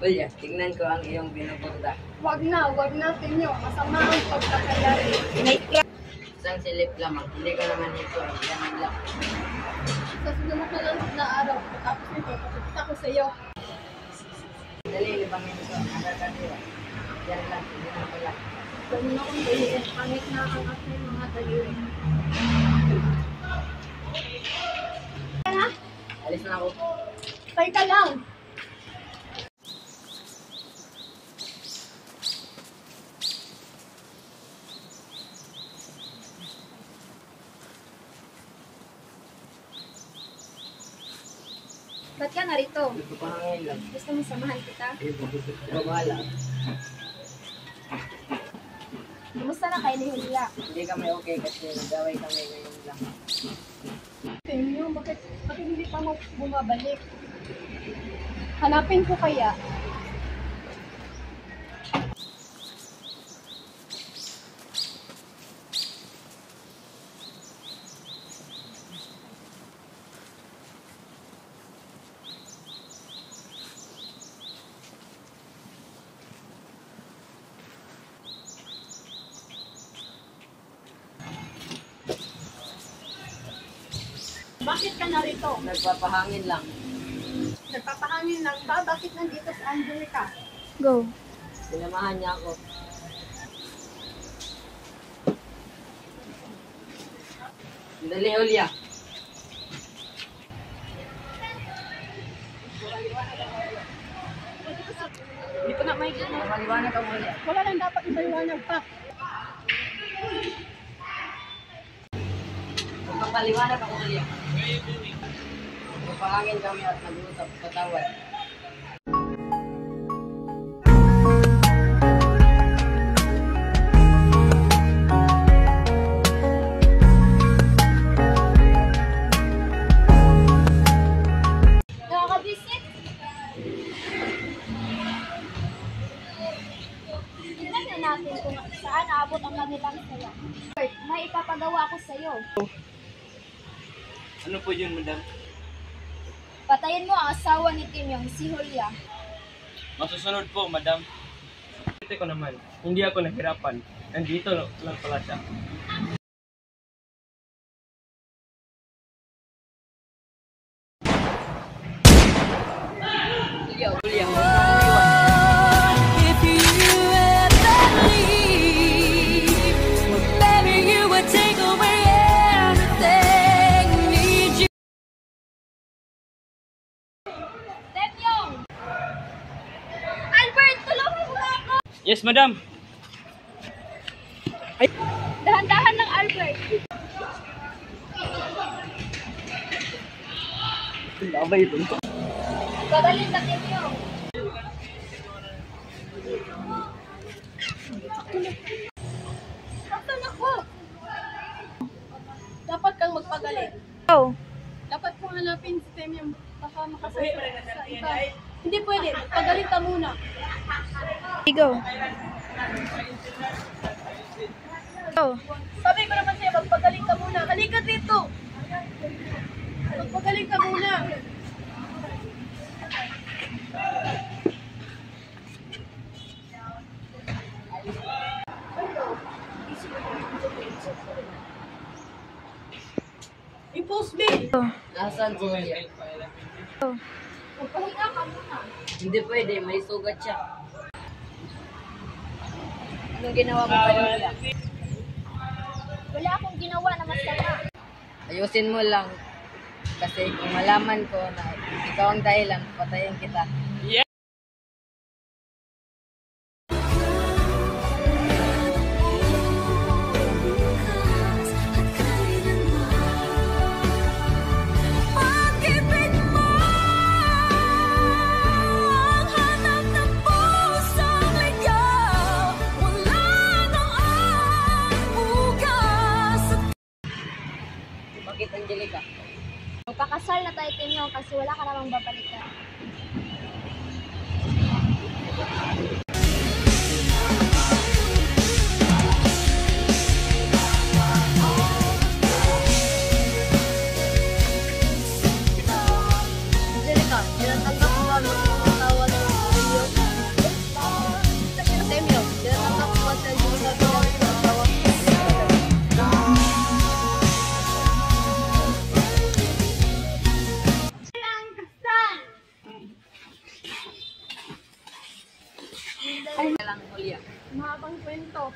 Julia, tingnan ko ang iyong binupunta. Wag na, Tinyo. Masama ang pagkakalari. Isang silip lamang, hindi ko naman ito. Yan lang. Sa sunod na araw, tapos nito, papakita ko sa iyo. Dali, libangin ko. Nakakadiwa. Yan lang, hindi na pala. Huwag mo na kong daliin. Pangit na ang aking mga daliri. Alis na ako. Tay ka lang. Ba't ka narito? Gusto ko hangin lang. Gusto mo samahan kita? Ikaw bahala. Kumusta na kayo ni Julia? Hindi kami okay kasi nag-away kami ngayon lang. Tinyo, bakit hindi pa mo bumabalik? Hanapin ko kaya. Bakit ka narito? Nagpapahangin lang. Nagpapahangin lang ba? Bakit nandito si Angelica? Go. Sinamahan niya ako. Dali, Julia. Hindi ko na may gano'n. Maliwanag ka, Julia. Wala lang dapat ibaliwanag pa. Magpapaliwanag ako, Julia. Magpahangin kami at nag-uusap. Patawad. Nakaka-visit? Tingnan na natin kung saan aabot ang kanilang saya. May ipapagawa ko sa iyo. Ano po yun, madam? Patayin mo ang asawa ni Timyong, si Julia. Masusunod po, madam. Ito ko naman, hindi ako nahirapan. Nandito lang pala siya. Julia, Julia. If you ever leave, baby, you would take away everything. Need you. Timyong! Albert, tulungan mo ako! Yes, madam. Dahan-dahan lang, Albert. Labay ito. Gagalin na Timyong. Nasaan ako? Dapat kang magpagaling. Oh. Dapat kong hanapin si Tem yung baka makasasaya sa iba. Hindi pwede. Magpagaling ka muna. Go. Go. Sabi ko naman sa'yo, magpagaling ka muna. Halika dito. Magpagaling ka muna. I-post me. Nasaan si Julia? Magpahinga ka muna. Hindi pwede, may sugat siya. Anong ginawa mo pa, Julia? Wala akong ginawa na masama. Ayusin mo lang. Kasi kung malaman ko na ikaw ang dahilan, patayin kita. Pag-ibig mo ang hanap ng pusong ligaw. Wala nang ang ugas. Bakit, Angelica? Magpakasal na tayo, Timyong, kasi wala ka namang babalikan. Angelica, tinatanggap mo ba ang magpapatawad ng iyo? Mahabang kwento.